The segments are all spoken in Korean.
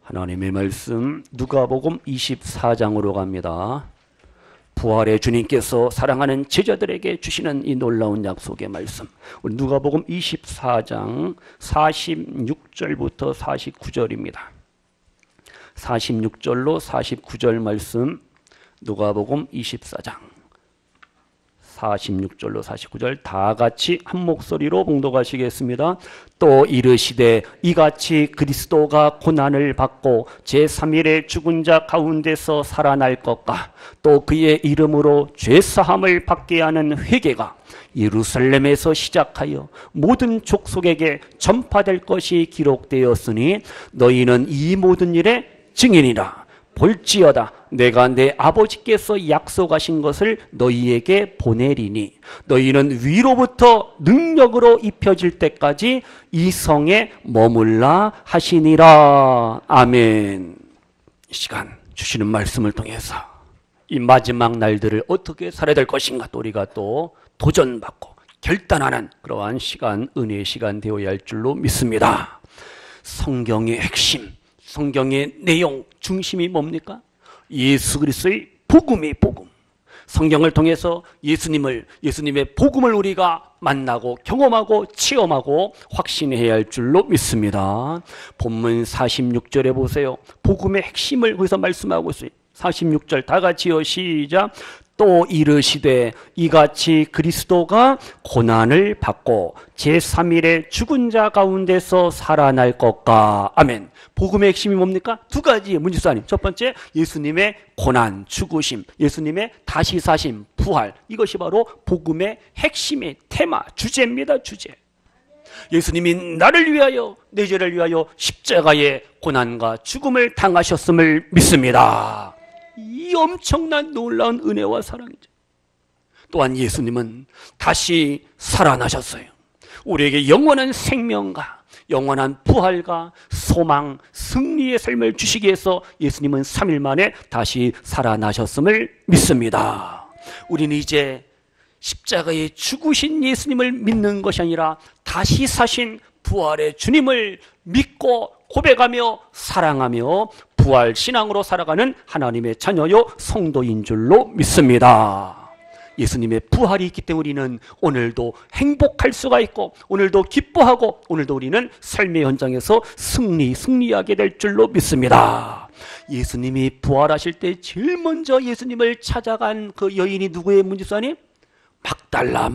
하나님의 말씀 누가복음 24장으로 갑니다. 부활의 주님께서 사랑하는 제자들에게 주시는 이 놀라운 약속의 말씀, 우리 누가복음 24장 46절부터 49절입니다. 46절로 49절 말씀, 누가복음 24장 46절로 49절 다 같이 한 목소리로 봉독하시겠습니다. 또 이르시되 이같이 그리스도가 고난을 받고 제3일에 죽은 자 가운데서 살아날 것과 또 그의 이름으로 죄사함을 받게 하는 회개가 예루살렘에서 시작하여 모든 족속에게 전파될 것이 기록되었으니 너희는 이 모든 일의 증인이라. 볼지어다 내가 내 아버지께서 약속하신 것을 너희에게 보내리니 너희는 위로부터 능력으로 입혀질 때까지 이 성에 머물라 하시니라. 아멘. 이 시간 주시는 말씀을 통해서 이 마지막 날들을 어떻게 살아야 될 것인가, 또 우리가 또 도전받고 결단하는 그러한 시간, 은혜의 시간 되어야 할 줄로 믿습니다. 성경의 핵심, 성경의 내용 중심이 뭡니까? 예수 그리스도의 복음이 복음. 성경을 통해서 예수님의 복음을 우리가 만나고 경험하고 체험하고 확신해야 할 줄로 믿습니다. 본문 46절에 보세요. 복음의 핵심을 거기서 말씀하고 있어요. 46절 다 같이요. 시작. 또 이르시되 이같이 그리스도가 고난을 받고 제3일에 죽은 자 가운데서 살아날 것과. 아멘. 복음의 핵심이 뭡니까? 두 가지의 문지사님. 첫 번째, 예수님의 고난, 죽으심, 예수님의 다시 사심, 부활. 이것이 바로 복음의 핵심의 테마, 주제입니다. 주제. 예수님이 나를 위하여, 내 죄를 위하여 십자가의 고난과 죽음을 당하셨음을 믿습니다. 이 엄청난 놀라운 은혜와 사랑이죠. 또한 예수님은 다시 살아나셨어요. 우리에게 영원한 생명과 영원한 부활과 소망, 승리의 삶을 주시기 위해서 예수님은 3일 만에 다시 살아나셨음을 믿습니다. 우리는 이제 십자가에 죽으신 예수님을 믿는 것이 아니라 다시 사신 부활의 주님을 믿고 고백하며 사랑하며 부활 신앙으로 살아가는 하나님의 자녀요 성도인 줄로 믿습니다. 예수님의 부활이 있기 때문에 우리는 오늘도 행복할 수가 있고 오늘도 기뻐하고 오늘도 우리는 삶의 현장에서 승리하게 될 줄로 믿습니다. 예수님이 부활하실 때 제일 먼저 예수님을 찾아간 그 여인이 누구의 문지사님? 막달라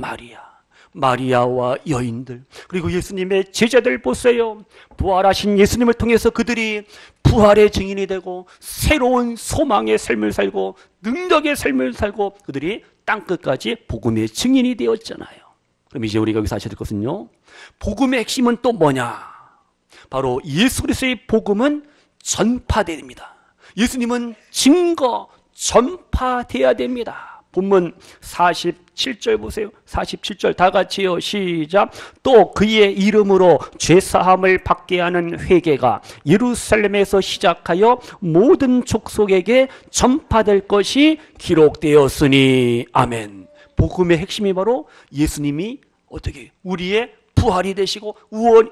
마리아와 여인들, 그리고 예수님의 제자들 보세요. 부활하신 예수님을 통해서 그들이 부활의 증인이 되고 새로운 소망의 삶을 살고 능력의 삶을 살고 그들이 땅끝까지 복음의 증인이 되었잖아요. 그럼 이제 우리가 여기서 아셔야 될 것은요, 복음의 핵심은 또 뭐냐? 바로 예수 그리스도의 복음은 전파됩니다. 예수님은 증거, 전파돼야 됩니다. 본문 47절 보세요. 47절 다 같이요. 시작. 또 그의 이름으로 죄사함을 받게 하는 회개가 예루살렘에서 시작하여 모든 족속에게 전파될 것이 기록되었으니. 아멘. 복음의 핵심이 바로 예수님이 어떻게 우리의 부활이 되시고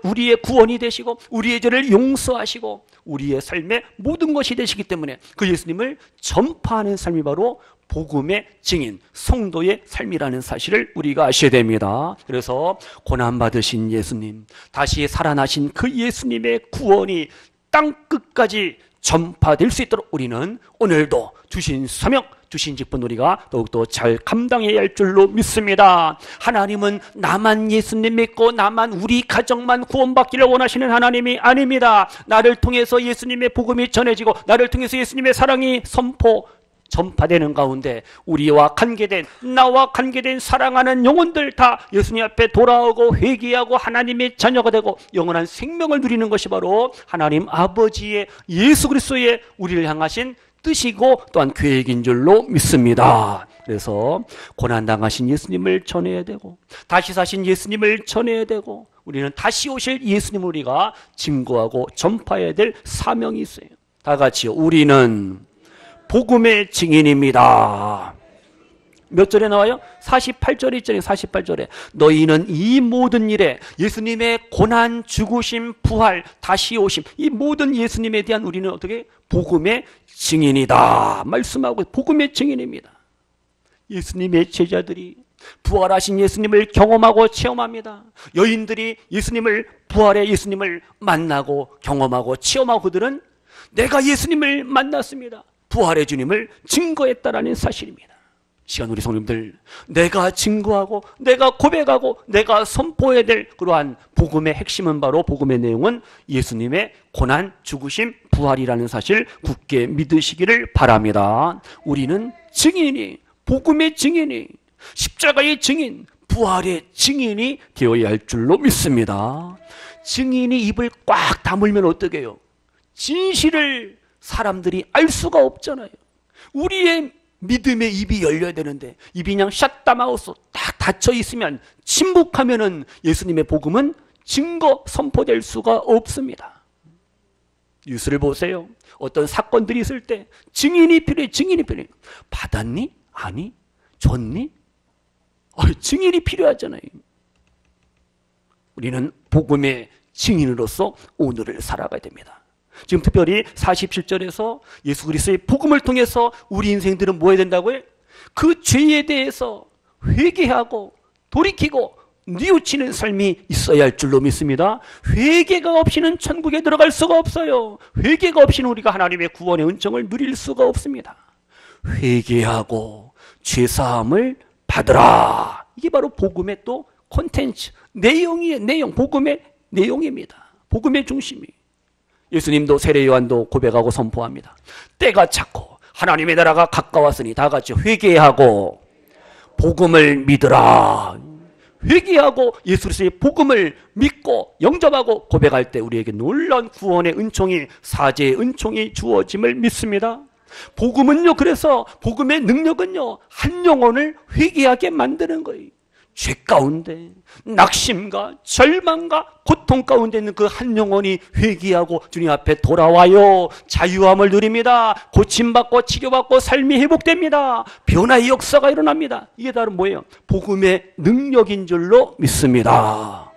우리의 구원이 되시고 우리의 죄를 용서하시고 우리의 삶의 모든 것이 되시기 때문에 그 예수님을 전파하는 삶이 바로 복음의 증인, 성도의 삶이라는 사실을 우리가 아셔야 됩니다. 그래서 고난받으신 예수님, 다시 살아나신 그 예수님의 구원이 땅끝까지 전파될 수 있도록 우리는 오늘도 주신 사명, 주신 직분 우리가 더욱더 잘 감당해야 할 줄로 믿습니다. 하나님은 나만 예수님 믿고 나만 우리 가정만 구원받기를 원하시는 하나님이 아닙니다. 나를 통해서 예수님의 복음이 전해지고 나를 통해서 예수님의 사랑이 전파되는 가운데 나와 관계된 사랑하는 영혼들 다 예수님 앞에 돌아오고 회개하고 하나님의 자녀가 되고 영원한 생명을 누리는 것이 바로 하나님 아버지의 예수 그리스도의 우리를 향하신 뜻이고 또한 계획인 줄로 믿습니다. 그래서 고난당하신 예수님을 전해야 되고 다시 사신 예수님을 전해야 되고 우리는 다시 오실 예수님을 우리가 증거하고 전파해야 될 사명이 있어요. 다 같이요. 우리는 복음의 증인입니다. 몇 절에 나와요? 48절에 있잖아요. 48절에 너희는 이 모든 일에 예수님의 고난, 죽으심, 부활, 다시 오심, 이 모든 예수님에 대한 우리는 어떻게? 복음의 증인이다 말씀하고 복음의 증인입니다. 예수님의 제자들이 부활하신 예수님을 경험하고 체험합니다. 여인들이 예수님을, 부활의 예수님을 만나고 경험하고 체험하고 그들은 내가 예수님을 만났습니다, 부활의 주님을 증거했다라는 사실입니다. 시간 우리 성도님들, 내가 증거하고 내가 고백하고 내가 선포해야 될 그러한 복음의 핵심은 바로, 복음의 내용은 예수님의 고난, 죽으심, 부활이라는 사실 굳게 믿으시기를 바랍니다. 우리는 증인이, 복음의 증인이, 십자가의 증인, 부활의 증인이 되어야 할 줄로 믿습니다. 증인이 입을 꽉 다물면 어떻게 해요? 진실을 사람들이 알 수가 없잖아요. 우리의 믿음의 입이 열려야 되는데 입이 그냥 샷다마우스 딱 닫혀 있으면, 침묵하면은 예수님의 복음은 증거 선포될 수가 없습니다. 뉴스를 보세요. 어떤 사건들이 있을 때 증인이 필요해. 증인이 필요해. 받았니? 아니? 줬니? 증인이 필요하잖아요. 우리는 복음의 증인으로서 오늘을 살아가야 됩니다. 지금 특별히 47절에서 예수 그리스도의 복음을 통해서 우리 인생들은 뭐 해야 된다고요? 그 죄에 대해서 회개하고 돌이키고 뉘우치는 삶이 있어야 할 줄로 믿습니다. 회개가 없이는 천국에 들어갈 수가 없어요. 회개가 없이는 우리가 하나님의 구원의 은총을 누릴 수가 없습니다. 회개하고 죄사함을 받으라. 이게 바로 복음의 또 콘텐츠, 내용이에요. 내용, 복음의 내용입니다. 복음의 중심이. 예수님도, 세례 요한도 고백하고 선포합니다. 때가 찼고 하나님의 나라가 가까웠으니 다 같이 회개하고 복음을 믿으라. 회개하고 예수 그리스도의 복음을 믿고 영접하고 고백할 때 우리에게 놀라운 구원의 은총이, 사죄의 은총이 주어짐을 믿습니다. 복음은요, 그래서 복음의 능력은요, 한 영혼을 회개하게 만드는 거예요. 죄 가운데 낙심과 절망과 고통 가운데 있는 그 한 영혼이 회개하고 주님 앞에 돌아와요. 자유함을 누립니다. 고침받고 치료받고 삶이 회복됩니다. 변화의 역사가 일어납니다. 이게 다른 뭐예요? 복음의 능력인 줄로 믿습니다.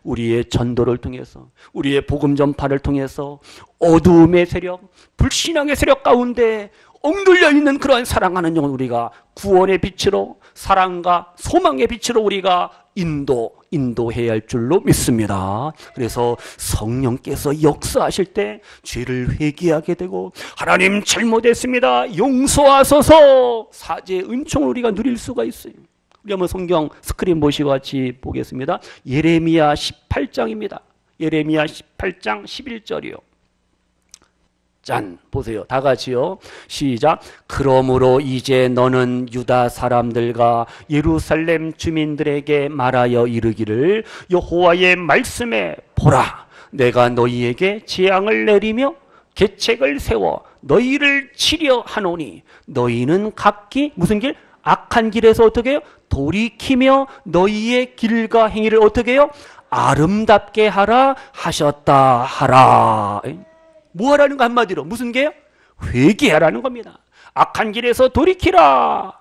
우리의 전도를 통해서, 우리의 복음 전파를 통해서 어두움의 세력, 불신앙의 세력 가운데 억눌려 있는 그러한 사랑하는 영혼, 우리가 구원의 빛으로, 사랑과 소망의 빛으로 우리가 인도해야 할 줄로 믿습니다. 그래서 성령께서 역사하실 때 죄를 회개하게 되고, 하나님 잘못했습니다, 용서하소서, 사죄의 은총을 우리가 누릴 수가 있어요. 우리 한번 성경 스크린 보시고 같이 보겠습니다. 예레미야 18장입니다. 예레미야 18장 11절이요. 짠, 보세요. 다 같이요. 시작. 그러므로 이제 너는 유다 사람들과 예루살렘 주민들에게 말하여 이르기를, 여호와의 말씀에 보라, 내가 너희에게 재앙을 내리며 계책을 세워 너희를 치려 하노니 너희는 각기 무슨 길? 악한 길에서 어떻게 해요? 돌이키며 너희의 길과 행위를 어떻게 해요? 아름답게 하라 하셨다 하라. 뭐 하라는 거 한마디로 무슨 게요? 회개하라는 겁니다. 악한 길에서 돌이키라.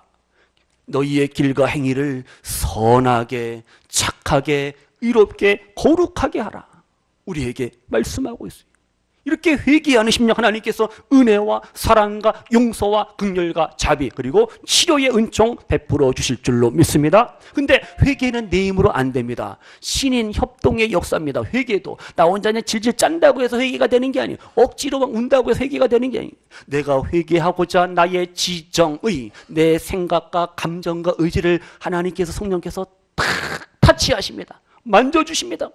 너희의 길과 행위를 선하게, 착하게, 의롭게, 거룩하게 하라. 우리에게 말씀하고 있어요. 이렇게 회개하는 심령 하나님께서 은혜와 사랑과 용서와 긍휼과 자비 그리고 치료의 은총 베풀어 주실 줄로 믿습니다. 근데 회개는 내 힘으로 안 됩니다. 신인 협동의 역사입니다. 회개도 나 혼자 그냥 질질 짠다고 해서 회개가 되는 게 아니에요. 억지로 막 운다고 해서 회개가 되는 게 아니에요. 내가 회개하고자 나의 지정의, 내 생각과 감정과 의지를 하나님께서, 성령께서 탁 타치하십니다. 만져주십니다.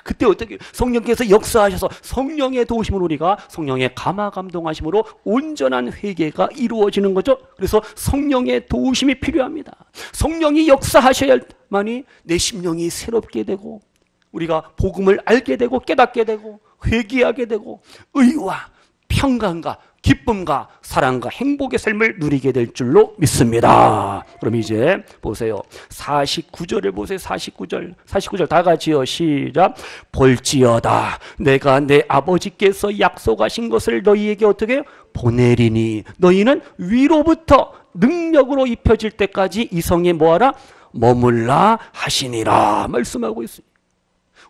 그때 어떻게 성령께서 역사하셔서 성령의 도우심으로 우리가 성령의 감화감동하심으로 온전한 회개가 이루어지는 거죠. 그래서 성령의 도우심이 필요합니다. 성령이 역사하셔야만이 내 심령이 새롭게 되고 우리가 복음을 알게 되고 깨닫게 되고 회개하게 되고 의와 평강과 기쁨과 사랑과 행복의 삶을 누리게 될 줄로 믿습니다. 그럼 이제 보세요. 49절을 보세요. 49절 다 같이요. 시작. 볼지어다 내가 내 아버지께서 약속하신 것을 너희에게 어떻게 보내리니 너희는 위로부터 능력으로 입혀질 때까지 이 성에 뭐하라? 머물라 하시니라 말씀하고 있습니다.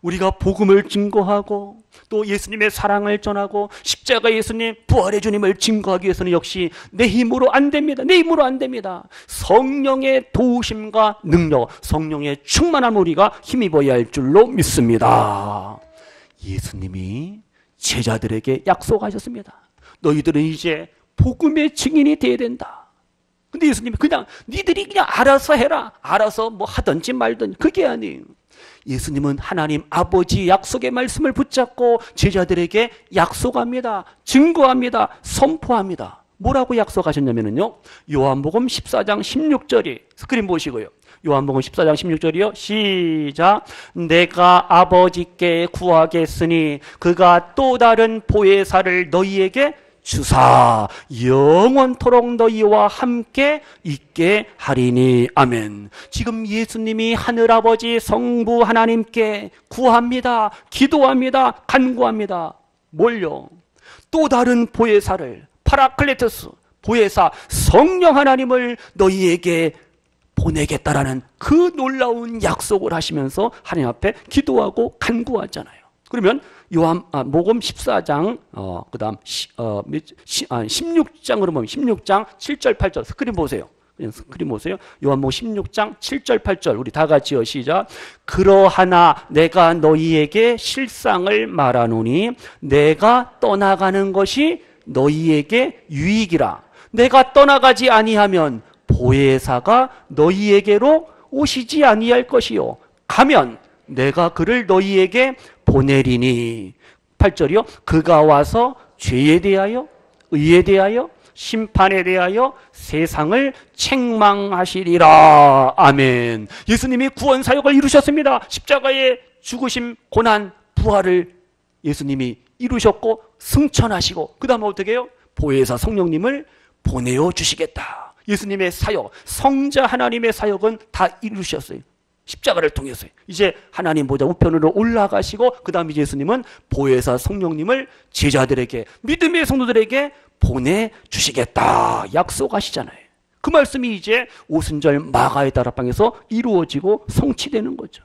우리가 복음을 증거하고 또 예수님의 사랑을 전하고 십자가 예수님 부활의 주님을 증거하기 위해서는 역시 내 힘으로 안 됩니다. 내 힘으로 안 됩니다. 성령의 도우심과 능력, 성령의 충만함 우리가 힘입어야 할 줄로 믿습니다. 예수님이 제자들에게 약속하셨습니다. 너희들은 이제 복음의 증인이 되어야 된다. 근데 예수님이 그냥 니들이 그냥 알아서 해라. 알아서 뭐 하든지 말든지 그게 아니에요. 예수님은 하나님 아버지 약속의 말씀을 붙잡고 제자들에게 약속합니다. 증거합니다. 선포합니다. 뭐라고 약속하셨냐면요. 요한복음 14장 16절이 스크린 보시고요. 요한복음 14장 16절이요. 시작. 내가 아버지께 구하겠으니 그가 또 다른 보혜사를 너희에게 주사 영원토록 너희와 함께 있게 하리니. 아멘. 지금 예수님이 하늘아버지 성부 하나님께 구합니다. 기도합니다. 간구합니다. 뭘요? 또 다른 보혜사를, 파라클레토스 보혜사 성령 하나님을 너희에게 보내겠다라는 그 놀라운 약속을 하시면서 하나님 앞에 기도하고 간구하잖아요. 그러면 요한복음 14장 그다음 16장으로 보면 16장 7절 8절 스크린 보세요. 그냥 스크린 보세요. 요한복음 16장 7절 8절 우리 다 같이요. 시작. 그러하나 내가 너희에게 실상을 말하노니 내가 떠나가는 것이 너희에게 유익이라. 내가 떠나가지 아니하면 보혜사가 너희에게로 오시지 아니할 것이요 가면 내가 그를 너희에게 보내리니. 8절이요. 그가 와서 죄에 대하여 의에 대하여 심판에 대하여 세상을 책망하시리라. 아멘. 예수님이 구원 사역을 이루셨습니다. 십자가의 죽으심, 고난, 부활을 예수님이 이루셨고 승천하시고 그 다음에 어떻게 해요? 보혜사 성령님을 보내어 주시겠다. 예수님의 사역, 성자 하나님의 사역은 다 이루셨어요. 십자가를 통해서요. 이제 하나님 보좌 우편으로 올라가시고 그 다음에 예수님은 보혜사 성령님을 제자들에게, 믿음의 성도들에게 보내주시겠다 약속하시잖아요. 그 말씀이 이제 오순절 마가의 다락방에서 이루어지고 성취되는 거죠.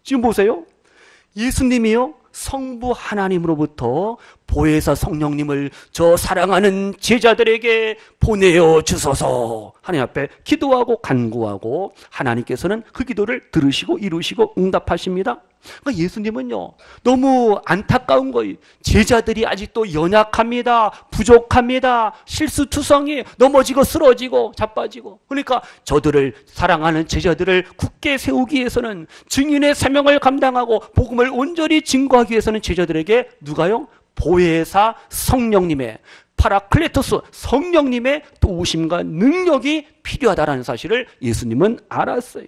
지금 보세요. 예수님이요 성부 하나님으로부터 보혜사 성령님을 저 사랑하는 제자들에게 보내어 주소서 하나님 앞에 기도하고 간구하고 하나님께서는 그 기도를 들으시고 이루시고 응답하십니다. 그러니까 예수님은요 너무 안타까운 거예요. 제자들이 아직도 연약합니다. 부족합니다. 실수투성이 넘어지고 쓰러지고 자빠지고. 그러니까 저들을 사랑하는 제자들을 굳게 세우기 위해서는 증인의 사명을 감당하고 복음을 온전히 증거하기 위해서는 제자들에게 누가요? 보혜사 성령님의, 파라클레토스 성령님의 도우심과 능력이 필요하다는 사실을 예수님은 알았어요.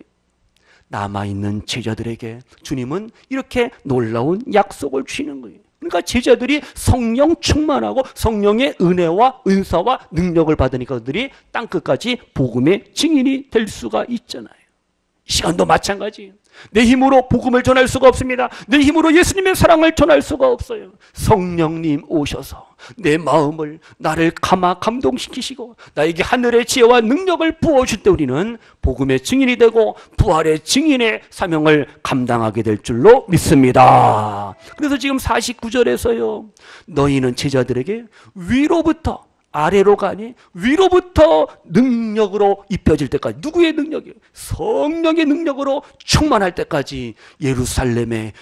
남아있는 제자들에게 주님은 이렇게 놀라운 약속을 주시는 거예요. 그러니까 제자들이 성령 충만하고 성령의 은혜와 은사와 능력을 받으니까 그들이 땅끝까지 복음의 증인이 될 수가 있잖아요. 이 시간도 마찬가지예요. 내 힘으로 복음을 전할 수가 없습니다. 내 힘으로 예수님의 사랑을 전할 수가 없어요. 성령님 오셔서 내 마음을, 나를 감동시키시고 나에게 하늘의 지혜와 능력을 부어줄 때 우리는 복음의 증인이 되고 부활의 증인의 사명을 감당하게 될 줄로 믿습니다. 그래서 지금 49절에서요 너희는 제자들에게 위로부터 아래로가 아니 위로부터 능력으로 입혀질 때까지. 누구의 능력이요? 성령의 능력으로 충만할 때까지 예루살렘에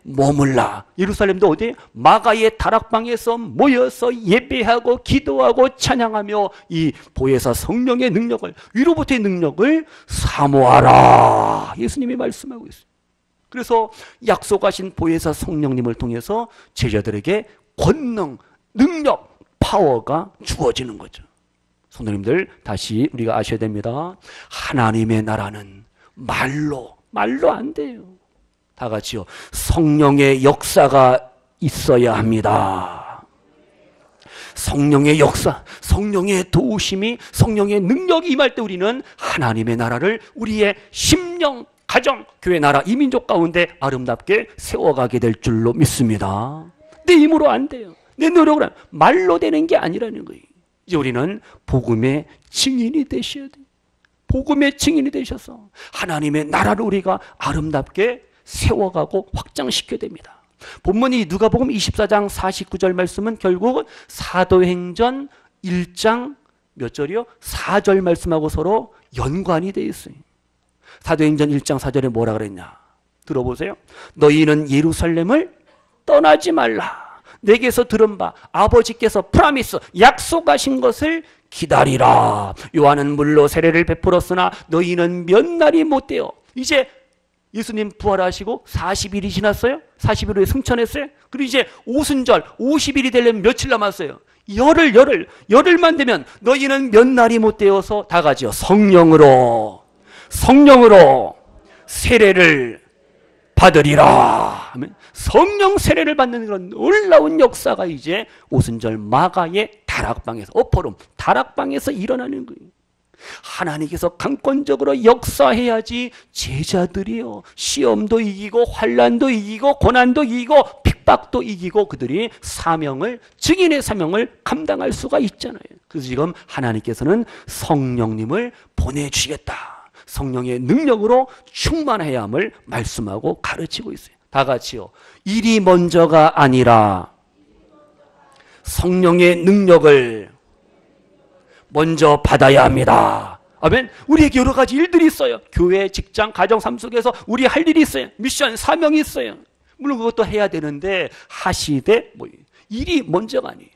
머물라. 예루살렘도 어디? 마가의 다락방에서 모여서 예배하고 기도하고 찬양하며 이 보혜사 성령의 능력을, 위로부터의 능력을 사모하라. 예수님이 말씀하고 있어요. 그래서 약속하신 보혜사 성령님을 통해서 제자들에게 권능, 능력, 파워가 주어지는 거죠. 성도님들 다시 우리가 아셔야 됩니다. 하나님의 나라는 말로 안 돼요. 다 같이요. 성령의 역사가 있어야 합니다. 성령의 역사, 성령의 도우심이, 성령의 능력이 임할 때 우리는 하나님의 나라를 우리의 심령, 가정, 교회, 나라, 이민족 가운데 아름답게 세워가게 될 줄로 믿습니다. 내 힘으로 안 돼요. 내 노력으로 말로 되는 게 아니라는 거예요. 이제 우리는 복음의 증인이 되셔야 돼요. 복음의 증인이 되셔서 하나님의 나라를 우리가 아름답게 세워가고 확장시켜야 됩니다. 본문이 누가복음 24장 49절 말씀은 결국 사도행전 1장 몇 절이요? 4절 말씀하고 서로 연관이 되어 있어요. 사도행전 1장 4절에 뭐라 그랬냐? 들어보세요. 너희는 예루살렘을 떠나지 말라. 내게서 들은 바 아버지께서 프라미스 약속하신 것을 기다리라. 요한은 물로 세례를 베풀었으나 너희는 몇 날이 못 되어. 이제 예수님 부활하시고 40일이 지났어요. 40일 후에 승천했어요. 그리고 이제 오순절 50일이 되려면 며칠 남았어요. 열흘만 되면 너희는 몇 날이 못 되어서 다 같이요. 성령으로 세례를 받으리라. 성령 세례를 받는 그런 놀라운 역사가 이제 오순절 마가의 다락방에서, 어퍼룸 다락방에서 일어나는 거예요. 하나님께서 강권적으로 역사해야지 제자들이요, 시험도 이기고 환난도 이기고 고난도 이기고 핍박도 이기고 그들이 사명을, 증인의 사명을 감당할 수가 있잖아요. 그래서 지금 하나님께서는 성령님을 보내주시겠다, 성령의 능력으로 충만해야 함을 말씀하고 가르치고 있어요. 다 같이요. 일이 먼저가 아니라 성령의 능력을 먼저 받아야 합니다. 아멘. 우리에게 여러 가지 일들이 있어요. 교회, 직장, 가정, 삶 속에서 우리 할 일이 있어요. 미션, 사명이 있어요. 물론 그것도 해야 되는데 하시되 일이 먼저가 아니에요.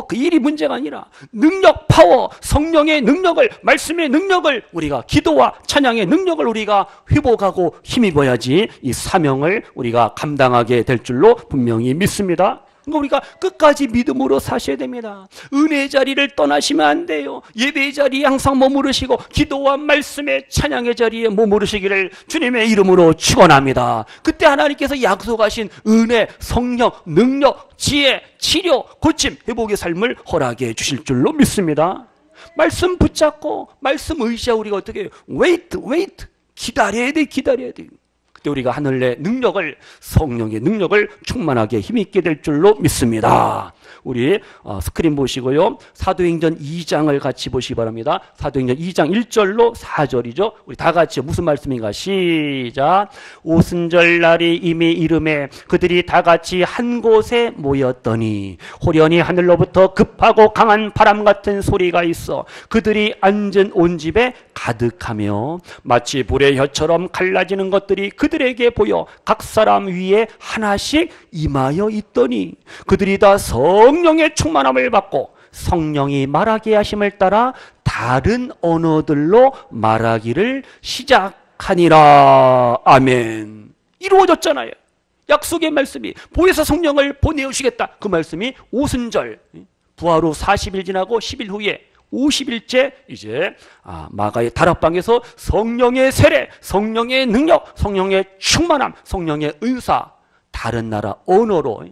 그 일이 문제가 아니라 능력, 파워, 성령의 능력을, 말씀의 능력을, 우리가 기도와 찬양의 능력을 우리가 회복하고 힘입어야지 이 사명을 우리가 감당하게 될 줄로 분명히 믿습니다. 그러니까 우리가 끝까지 믿음으로 사셔야 됩니다. 은혜의 자리를 떠나시면 안 돼요. 예배의 자리에 항상 머무르시고 기도와 말씀의 찬양의 자리에 머무르시기를 주님의 이름으로 축원합니다. 그때 하나님께서 약속하신 은혜, 성령, 능력, 지혜, 치료, 고침, 회복의 삶을 허락해 주실 줄로 믿습니다. 말씀 붙잡고 말씀 의지하고 우리가 어떻게 해요? wait, 기다려야 돼. 그때 우리가 하늘의 능력을, 성령의 능력을 충만하게 힘있게 될 줄로 믿습니다. 우리 스크린 보시고요. 사도행전 2장을 같이 보시기 바랍니다. 사도행전 2장 1절로 4절이죠. 우리 다 같이 무슨 말씀인가? 시작. 오순절 날이 이미 이름에 그들이 다 같이 한 곳에 모였더니 호련히 하늘로부터 급하고 강한 바람 같은 소리가 있어 그들이 앉은 온 집에 가득하며 마치 불의 혀처럼 갈라지는 것들이 그들에게 보여 각 사람 위에 하나씩 임하여 있더니 그들이 다 성령의 충만함을 받고 성령이 말하게 하심을 따라 다른 언어들로 말하기를 시작하니라. 아멘. 이루어졌잖아요. 약속의 말씀이, 보혜사 성령을 보내주시겠다, 그 말씀이 오순절 부활 후 40일 지나고 10일 후에 50일째 이제 마가의 다락방에서 성령의 세례, 성령의 능력, 성령의 충만함, 성령의 은사, 다른 나라 언어로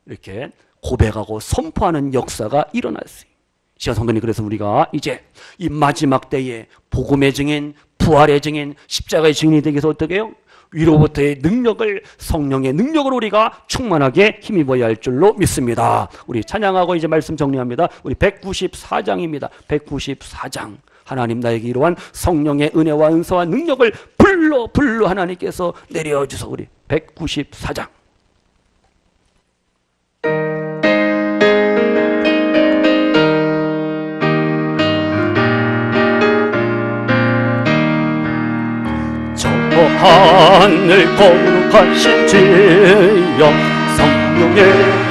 이렇게 고백하고 선포하는 역사가 일어났어요. 시간 성도님, 그래서 우리가 이제 이 마지막 때에 복음의 증인, 부활의 증인, 십자가의 증인이 되기 위해서 어떻게 해요? 위로부터의 능력을, 성령의 능력으로 우리가 충만하게 힘입어야 할 줄로 믿습니다. 우리 찬양하고 이제 말씀 정리합니다. 우리 194장입니다. 194장. 하나님 나에게 이러한 성령의 은혜와 은사와 능력을 불러 하나님께서 내려주소. 우리 194장. 하늘 거룩하신 주여 성령의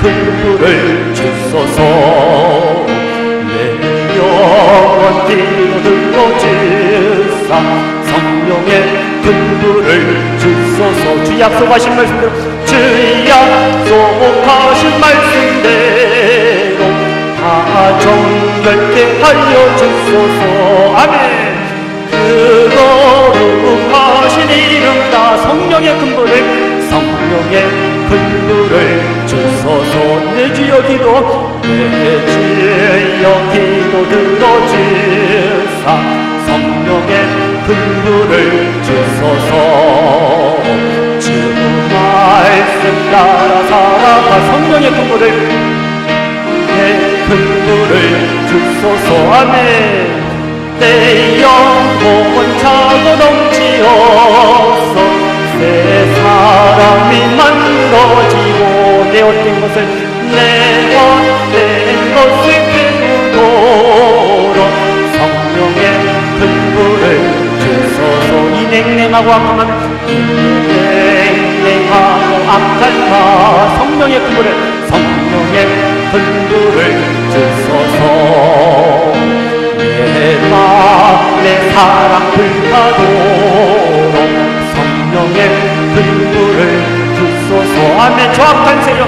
불을 주소서 내 영혼 뛰어들어 주사 성령의 불을 주소서. 주 약속하신 말씀대로, 주 약속하신 말씀대로 다 정결케 하여 주소서. 아멘. 그 거룩하신 이름 다 성령의 근본을, 성령의 성령의 큰 불을 주소서. 내 주여 기도, 내 주여 기도 들어주사 성령의 큰 불을 주소서. 주 말씀 따라 살아가 성령의 큰 불을 큰 불을 주소서. 아멘. 내 영혼 차고 넘치어서 새 사람이 만들어지고 내 헛된 것을 내 헛된 것을 태우도록 성령의 큰 불을 주소서. 이 냉랭하고 악한 마 성령의 큰 불을 성령의 큰 불을 주소서. 내 사랑 불타도록 성령의 큰 불을 주소서. 아멘. 저악한 세력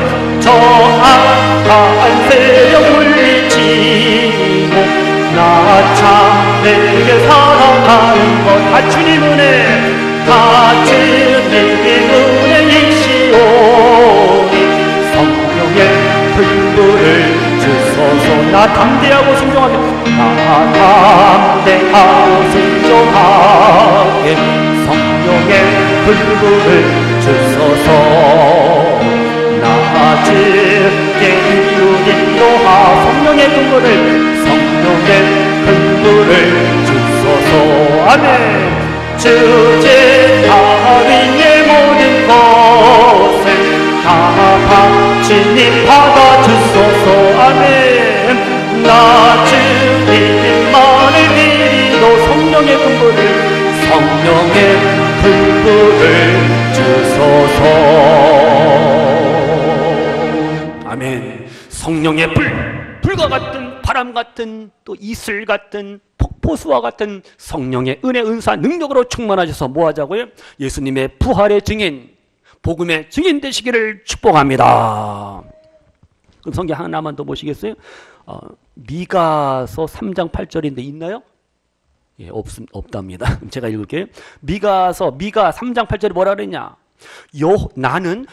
물리치고 나 참되게 살아가는 것 다 주님 은혜, 다 주님의 은혜이시오니 성령의 큰 불을 주소서. 나 담대하고 순종하게, 나 담대하고 순종하게 성령의 큰 불을 주소서. 나 주께 기울인도하 성령의 큰 불을 성령의 큰 불을 주소서. 아멘. 주제 다윈의 모든 것을 다 주님 받아주소서. 아멘. 나 주님만을 드리도 성령의 큰 불을 성령의 큰 불을 주소서. 아멘. 성령의 불과 같은 바람 같은 또 이슬 같은 폭포수와 같은 성령의 은혜 은사 능력으로 충만하셔서 뭐 하자고요? 예수님의 부활의 증인, 복음의 증인 되시기를 축복합니다. 그럼 성경 하나만 더 보시겠어요? 미가서 3장 8절인데 있나요? 예, 없답니다. 제가 읽을게요. 미가 3장 8절에 뭐라 그랬냐? 나는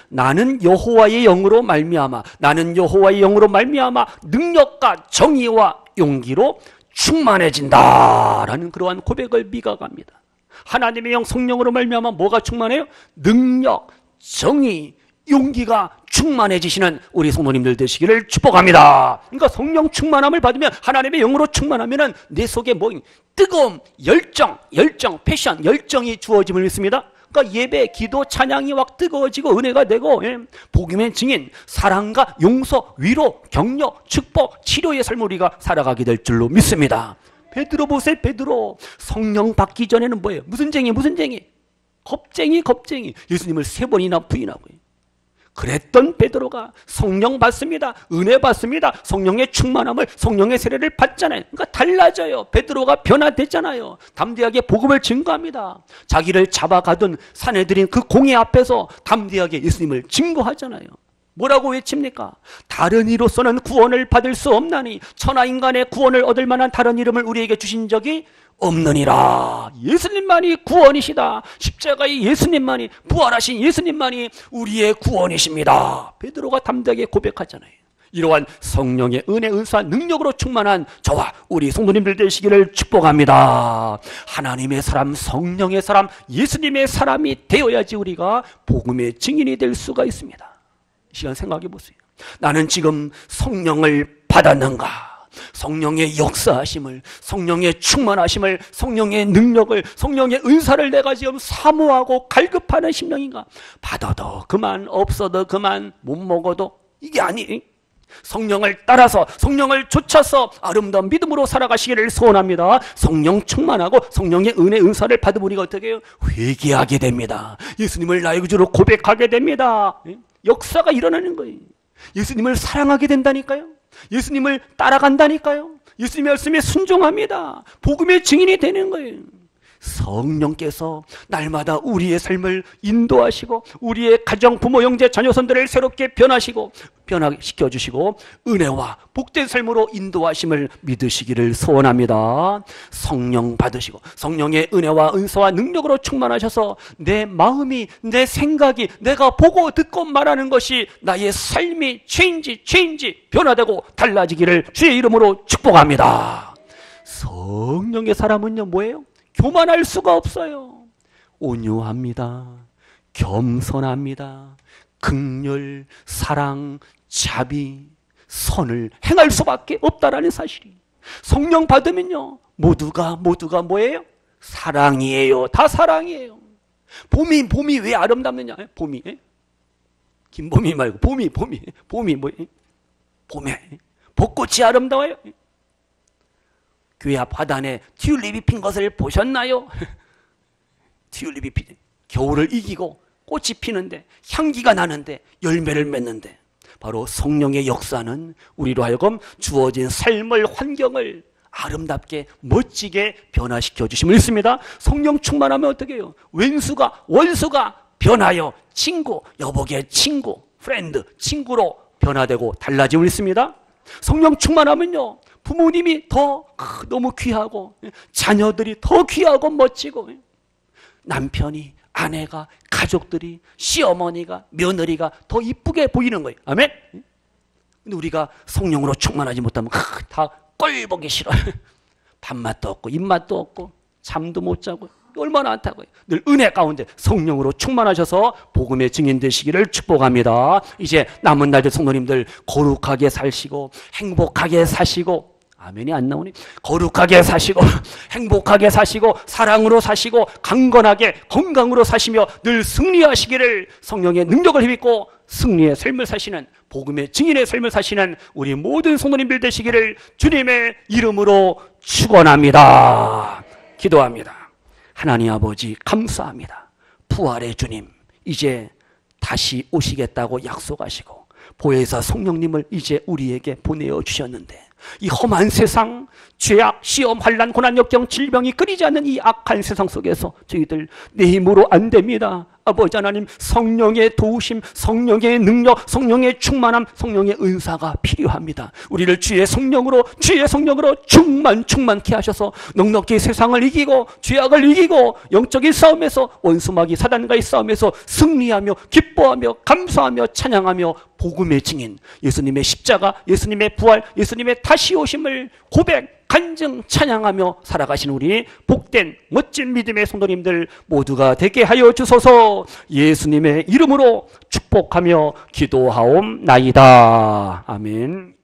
여호와의 영으로 말미암아 나는 여호와의 영으로 말미암아 능력과 정의와 용기로 충만해진다라는 그러한 고백을 미가가 합니다. 하나님의 영 성령으로 말미암아 뭐가 충만해요? 능력, 정의, 용기가 충만해지시는 우리 성도님들 되시기를 축복합니다. 그러니까 성령 충만함을 받으면 하나님의 영으로 충만하면은 내 속에 뭐 뜨거움, 열정, 패션, 열정이 주어짐을 믿습니다. 그러니까 예배, 기도, 찬양이 확 뜨거워지고 은혜가 되고 복음의 증인, 사랑과 용서, 위로, 격려, 축복, 치료의 삶을 우리가 살아가게 될 줄로 믿습니다. 베드로 보세요. 베드로 성령 받기 전에는 뭐예요? 무슨 쟁이? 겁쟁이. 예수님을 3번이나 부인하고요. 그랬던 베드로가 성령 받습니다. 은혜 받습니다. 성령의 충만함을, 성령의 세례를 받잖아요. 그러니까 달라져요. 베드로가 변화됐잖아요. 담대하게 복음을 증거합니다. 자기를 잡아가던 사내들인 그 공회 앞에서 담대하게 예수님을 증거하잖아요. 뭐라고 외칩니까? 다른 이로서는 구원을 받을 수 없나니 천하인간의 구원을 얻을 만한 다른 이름을 우리에게 주신 적이 없느니라. 예수님만이 구원이시다. 십자가의 예수님만이, 부활하신 예수님만이 우리의 구원이십니다. 베드로가 담대하게 고백하잖아요. 이러한 성령의 은혜, 은사, 능력으로 충만한 저와 우리 성도님들 되시기를 축복합니다. 하나님의 사람, 성령의 사람, 예수님의 사람이 되어야지 우리가 복음의 증인이 될 수가 있습니다. 이 시간 생각해 보세요. 나는 지금 성령을 받았는가? 성령의 역사하심을, 성령의 충만하심을, 성령의 능력을, 성령의 은사를 내가 지금 사모하고 갈급하는 심령인가? 받아도 그만, 없어도 그만, 못 먹어도 이게 아니. 성령을 따라서, 성령을 좇아서 아름다운 믿음으로 살아가시기를 소원합니다. 성령 충만하고 성령의 은혜, 은사를 받으면 우리가 어떻게 해요? 회개하게 됩니다. 예수님을 나의 구주로 고백하게 됩니다. 역사가 일어나는 거예요. 예수님을 사랑하게 된다니까요. 예수님을 따라간다니까요. 예수님의 말씀에 순종합니다. 복음의 증인이 되는 거예요. 성령께서 날마다 우리의 삶을 인도하시고 우리의 가정, 부모, 형제, 자녀선들을 새롭게 변화시켜 주시고 은혜와 복된 삶으로 인도하심을 믿으시기를 소원합니다. 성령 받으시고 성령의 은혜와 은사와 능력으로 충만하셔서 내 마음이, 내 생각이, 내가 보고 듣고 말하는 것이 나의 삶이 체인지 변화되고 달라지기를 주의 이름으로 축복합니다. 성령의 사람은요 뭐예요? 교만할 수가 없어요. 온유합니다. 겸손합니다. 긍휼, 사랑, 자비, 선을 행할 수밖에 없다라는 사실이. 성령 받으면요 모두가 뭐예요? 사랑이에요. 다 사랑이에요. 봄이 왜 아름답느냐? 봄이 김봄이 말고 봄이 뭐예요? 봄에 벚꽃이 아름다워요. 교회 앞 화단에 튤립이 핀 것을 보셨나요? 튤립이 겨울을 이기고 꽃이 피는데 향기가 나는데 열매를 맺는데 바로 성령의 역사는 우리로 하여금 주어진 삶을 환경을 아름답게 멋지게 변화시켜 주심을 믿습니다. 성령 충만하면 어떻게 해요? 원수가 변하여 친구, 여보게 친구, 프렌드, 친구로 변화되고 달라짐을 믿습니다. 성령 충만하면요 부모님이 더 너무 귀하고 자녀들이 더 귀하고 멋지고 남편이, 아내가, 가족들이, 시어머니가, 며느리가 더 이쁘게 보이는 거예요. 아멘? 근데 우리가 성령으로 충만하지 못하면 다 꼴보기 싫어요. 밥맛도 없고 입맛도 없고 잠도 못 자고 얼마나 안타고요. 늘 은혜 가운데 성령으로 충만하셔서 복음의 증인 되시기를 축복합니다. 이제 남은 날들 성도님들 거룩하게 사시고 행복하게 사시고, 아멘이 안 나오니? 거룩하게 사시고 행복하게 사시고 사랑으로 사시고 강건하게 건강으로 사시며 늘 승리하시기를, 성령의 능력을 힘입고 승리의 삶을 사시는, 복음의 증인의 삶을 사시는 우리 모든 성도님들 되시기를 주님의 이름으로 축원합니다. 기도합니다. 하나님 아버지 감사합니다. 부활의 주님 이제 다시 오시겠다고 약속하시고 보혜사 성령님을 이제 우리에게 보내어 주셨는데 이 험한 세상, 죄악, 시험, 환난, 고난, 역경, 질병이 끊이지 않는 이 악한 세상 속에서 저희들 내 힘으로 안 됩니다. 아버지 하나님, 성령의 도우심, 성령의 능력, 성령의 충만함, 성령의 은사가 필요합니다. 우리를 주의 성령으로 충만케 하셔서 넉넉히 세상을 이기고 죄악을 이기고 영적인 싸움에서 원수마귀 사단과의 싸움에서 승리하며 기뻐하며 감사하며 찬양하며 복음의 증인, 예수님의 십자가, 예수님의 부활, 예수님의 다시 오심을 고백, 간증, 찬양하며 살아가신 우리 복된 멋진 믿음의 성도님들 모두가 되게 하여 주소서. 예수님의 이름으로 축복하며 기도하옵나이다. 아멘.